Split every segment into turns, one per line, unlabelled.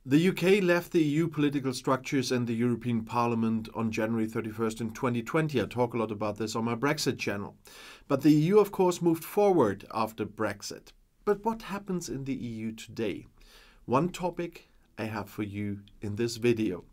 The UK left the EU political structures and the European Parliament on January 31st in 2020. I talk a lot about this on my Brexit channel. But the EU, of course, moved forward after Brexit. But what happens in the EU today? One topic I have for you in this video.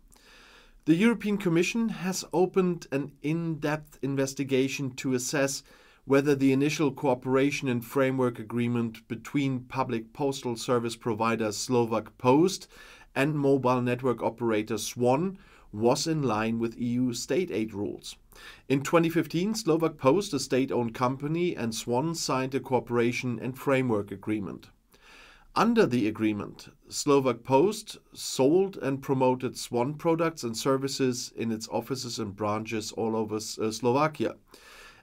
The European Commission has opened an in-depth investigation to assess whether the initial cooperation and framework agreement between public postal service provider Slovak Post and mobile network operator SWAN was in line with EU state aid rules. In 2015, Slovak Post, a state-owned company, and SWAN signed a cooperation and framework agreement. Under the agreement, Slovak Post sold and promoted SWAN products and services in its offices and branches all over Slovakia.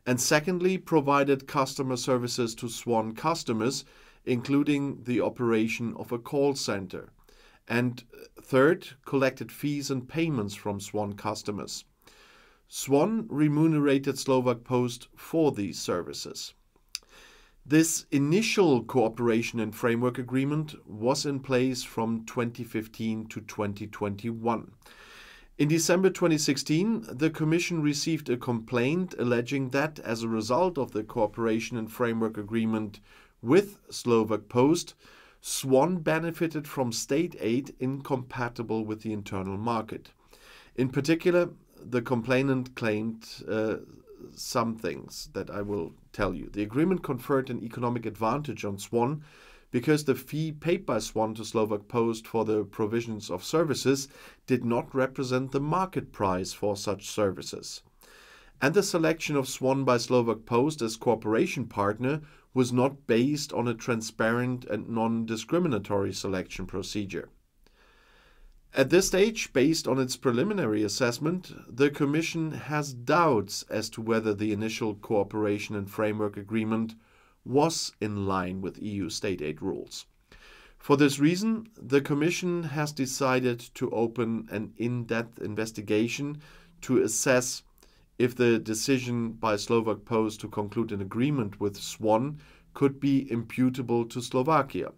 And secondly, provided customer services to SWAN customers, including the operation of a call center. And third, collected fees and payments from SWAN customers. SWAN remunerated Slovak Post for these services. This initial cooperation and framework agreement was in place from 2015 to 2021. In December 2016, the Commission received a complaint alleging that as a result of the cooperation and framework agreement with Slovak Post, SWAN benefited from state aid incompatible with the internal market. In particular, the complainant claimed some things that I will tell you. The agreement conferred an economic advantage on SWAN because the fee paid by SWAN to Slovak Post for the provisions of services did not represent the market price for such services. And the selection of SWAN by Slovak Post as cooperation partner was not based on a transparent and non-discriminatory selection procedure. At this stage, based on its preliminary assessment, the Commission has doubts as to whether the initial cooperation and framework agreement was in line with EU state aid rules. For this reason, the Commission has decided to open an in-depth investigation to assess if the decision by Slovak Post to conclude an agreement with SWAN could be imputable to Slovakia,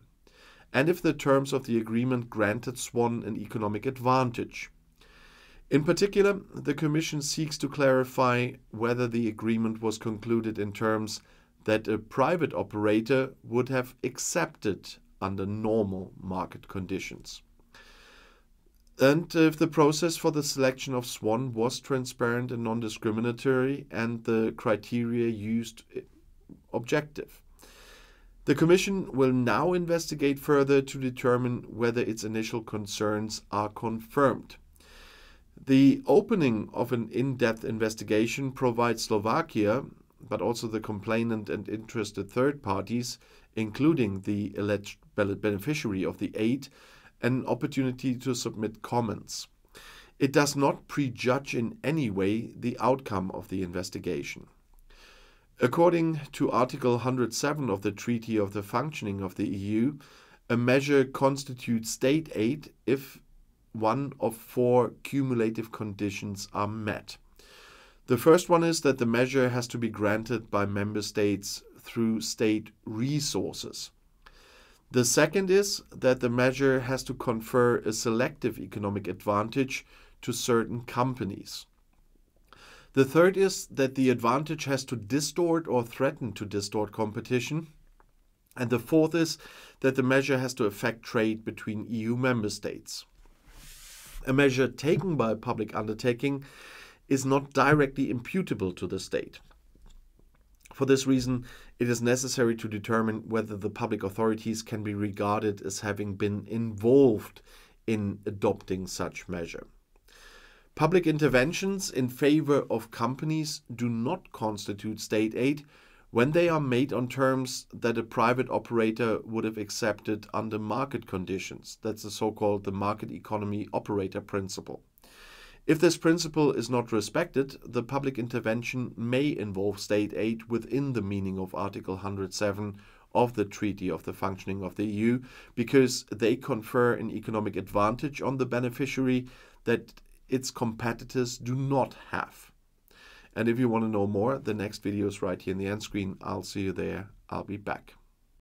and if the terms of the agreement granted SWAN an economic advantage. In particular, the Commission seeks to clarify whether the agreement was concluded in terms that a private operator would have accepted under normal market conditions, and if the process for the selection of SWAN was transparent and non-discriminatory and the criteria used objective. The Commission will now investigate further to determine whether its initial concerns are confirmed. The opening of an in-depth investigation provides Slovakia, but also the complainant and interested third parties, including the alleged beneficiary of the aid, an opportunity to submit comments. It does not prejudge in any way the outcome of the investigation. According to Article 107 of the Treaty of the Functioning of the EU, a measure constitutes state aid if one of four cumulative conditions are met. The first one is that the measure has to be granted by member states through state resources. The second is that the measure has to confer a selective economic advantage to certain companies. The third is that the advantage has to distort or threaten to distort competition. And the fourth is that the measure has to affect trade between EU member states. A measure taken by a public undertaking is not directly imputable to the state. For this reason, it is necessary to determine whether the public authorities can be regarded as having been involved in adopting such measure. Public interventions in favor of companies do not constitute state aid when they are made on terms that a private operator would have accepted under market conditions. That's the so-called the market economy operator principle. If this principle is not respected, the public intervention may involve state aid within the meaning of Article 107 of the Treaty of the Functioning of the EU, because they confer an economic advantage on the beneficiary that its competitors do not have. And if you want to know more, the next video is right here in the end screen. I'll see you there. I'll be back.